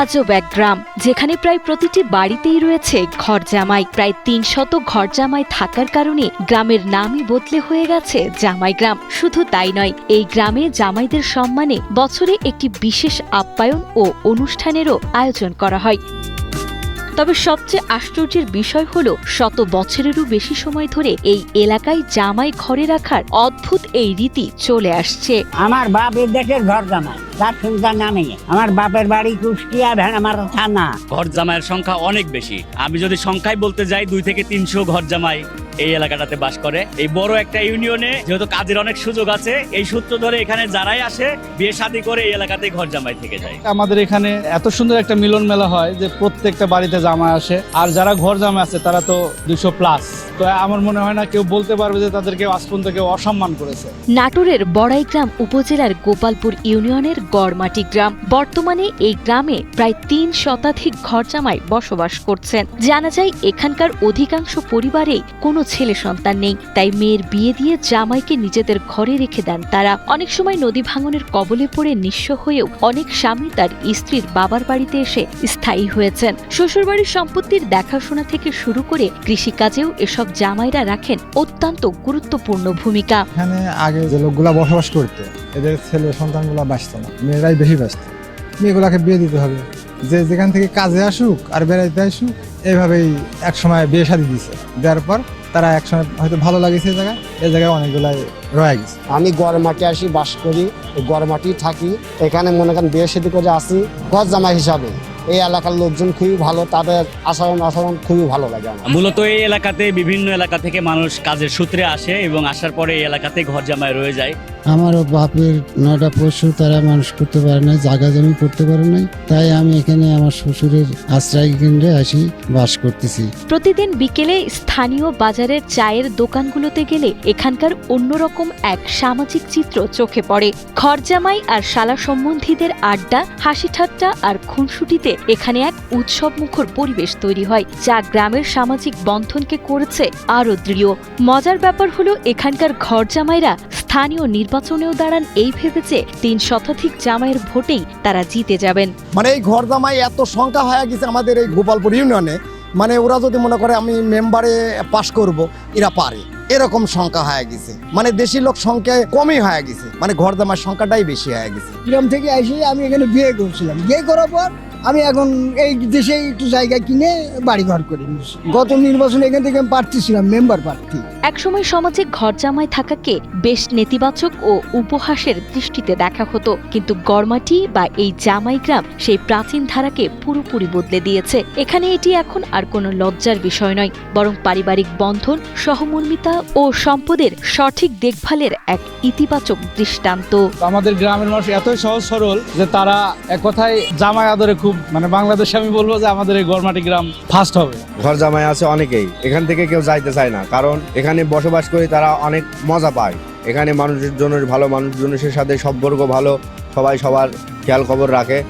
আজব এক গ্রাম যেখানে প্রায় প্রতিটি বাড়িতেই রয়েছে ঘর জামাই। প্রায় ৩০০ ঘর জামাই থাকার কারণে গ্রামের নামই বদলে হয়ে গেছে জামাই গ্রাম। শুধু তাই নয়, এই গ্রামে জামাইদের সম্মানে বছরে একটি বিশেষ আপ্যায়ন ও অনুষ্ঠানেরও আয়োজন করা হয়। তবে সবচেয়ে আশ্চর্যের বিষয় হলো, শত বছরেরও বেশি সময় ধরে এই এলাকায় জামাই ঘরে রাখার অদ্ভুত এই রীতি চলে আসছে। আমার বাপ এই দেশের ঘর জামাই, তার সন্তান নামে। আমার বাপের বাড়ি কুষ্টিয়া, আমার থানা। ঘর জামাইয়ের সংখ্যা অনেক বেশি। আমি যদি সংখ্যায় বলতে যাই, 2 থেকে 300 ঘর জামাই এই এলাকাটাতে বাস করে। এই বড় একটা ইউনিয়নে যেহেতু কাজের অনেক সুযোগ আছে, এই সূত্র ধরে এখানে যারাই আসে বিয়ে শাদী করে এই এলাকাতেই ঘর জামাই থেকে যায়। আমাদের এখানে এত সুন্দর একটা মিলন মেলা হয় যে প্রত্যেকটা বাড়িতে জামাই আসে, আর যারা ঘর জামাই আছে তারা তো 200+। তো আমার মনে হয় না কেউ বলতে পারবে যে তাদেরকে আজ পর্যন্ত কেউ অসম্মান করেছে। নাটোরের বড়াইগ্রাম উপজেলার গোপালপুর ইউনিয়নের গড়মাটি গ্রাম। বর্তমানে এই গ্রামে প্রায় 3 শতাধিক ঘর জামাই বসবাস করছেন। জানা যায় এখানকার অধিকাংশ পরিবারেই কোনো ছেলে সন্তান নেই, তাই মেয়ের বিয়ে দিয়ে জামাইকে নিজেদের ঘরে রেখে দেন তারা। অনেক সময় নদী ভাঙনের কবলে পড়ে নিঃস্ব হয়েও অনেক স্বামী তার স্ত্রীর বাবার বাড়িতে এসে স্থায়ী হয়েছেন। শ্বশুরবাড়ির সম্পত্তির দেখাশোনা থেকে শুরু করে কৃষিকাজেও এসব জামাইরা রাখেন অত্যন্ত গুরুত্বপূর্ণ ভূমিকা। এখানে আগে যে লোকগুলা বসবাস করতো, এদের ছেলে সন্তানগুলা বাঁচত না, মেয়েরাই বেশি বাঁচত। মেয়েগুলাকে বিয়ে দিতে হবে, যে যেখান থেকে কাজে আসুক আর বেড়াইতে আসুক, এইভাবেই এক সময় বিয়ে শাদী দিছে। দেওয়ার পর তারা একসময় হয়তো ভালো লাগেছে এই জায়গায় অনেকগুলাই রয়ে গেছে। আমি গড়মাটি আসি, বাস করি, গড়মাটি থাকি। এখানে মনে করেন বিয়ে শাদী করে আসি ঘর জামাই হিসাবে। এই এলাকার লোকজন খুবই ভালো, তাদের আচরণ খুবই ভালো লাগে আমার। মূলত এই এলাকাতে বিভিন্ন এলাকা থেকে মানুষ কাজের সূত্রে আসে এবং আসার পরে এই এলাকাতে ঘর জামাই রয়ে যায়। আমারও বাপের 9টা পশু তারা মানুষ করতে পারে নাই, জায়গা জমি করতে পারে নাই, তাই আমি এখানে আমার শ্বশুরের আশ্রয় কেন্দ্রে আসি বাস করতেছি। প্রতিদিন বিকেলে স্থানীয় বাজারের চায়ের দোকানগুলোতে গেলে এখানকার অন্যরকম এক সামাজিক চিত্র চোখে পড়ে। ঘর জামাই আর শালা সম্বন্ধীদের আড্ডা, হাসি ঠাট্টা আর খুনসুটিতে এখানে এক উৎসবমুখর পরিবেশ তৈরি হয়, যা গ্রামের সামাজিক বন্ধনকে করেছে আরও দৃঢ়। মজার ব্যাপার হলো, এখানকার ঘর জামাইরা স্থানীয় নির্বাচনেও দাঁড়ান এই ভেবে যে 3 শতাধিক জামাইয়ের ভোটেই তারা জিতে যাবেন। মানে এই ঘর জামাই এত সংখ্যা হয়ে গেছে আমাদের এই গোপালপুর ইউনিয়নে, মানে ওরা যদি মনে করে আমি মেম্বারে পাশ করব, এরা পারে, এরকম সংখ্যা হয়ে গেছে। মানে দেশি লোক সংখ্যা কমই হয়ে গেছে, মানে ঘর জামাইয়ের সংখ্যাটাই বেশি হয়ে গেছে। গ্রাম থেকে এসে আমি এখানে বিয়ে করছিলাম। বিয়ে করার পর আমি এখন এই দেশে একটু জায়গা কিনে বাড়ি ঘর করে নিয়েছি। গত নির্বাচনে এখান থেকে আমি প্রার্থী ছিলাম, মেম্বার প্রার্থী। একসময় সমাজে ঘর জামাই থাকাকে বেশ নেতিবাচক ও উপহাসের দৃষ্টিতে দেখা হতো, কিন্তু গড়মাটি বা এই জামাই গ্রাম সেই প্রাচীন ধারাকে পুরোপুরি বদলে দিয়েছে। এখানে এটি এখন আর কোনো লজ্জার বিষয় নয়, বরং পারিবারিক বন্ধন, সহমর্মিতা ও সম্পদের সঠিক দেখভালের এক ইতিবাচক দৃষ্টান্ত। আমাদের গ্রামের মানুষ এতই সহজ সরল যে তারা এক কথায় জামাই আদরে খুব, মানে বাংলাদেশে আমি বলবো যে আমাদের এই গড়মাটি গ্রাম ফার্স্ট হবে। ঘর জামাই আছে অনেকেই, এখান থেকে কেউ যাইতে চায় না, কারণ এখানে বসবাস করে তারা অনেক মজা পায়। এখানে মানুষের জন্য ভালো, মানুষজনের সাথে সম্পর্ক ভালো, সবাই সবার খেয়াল খবর রাখে।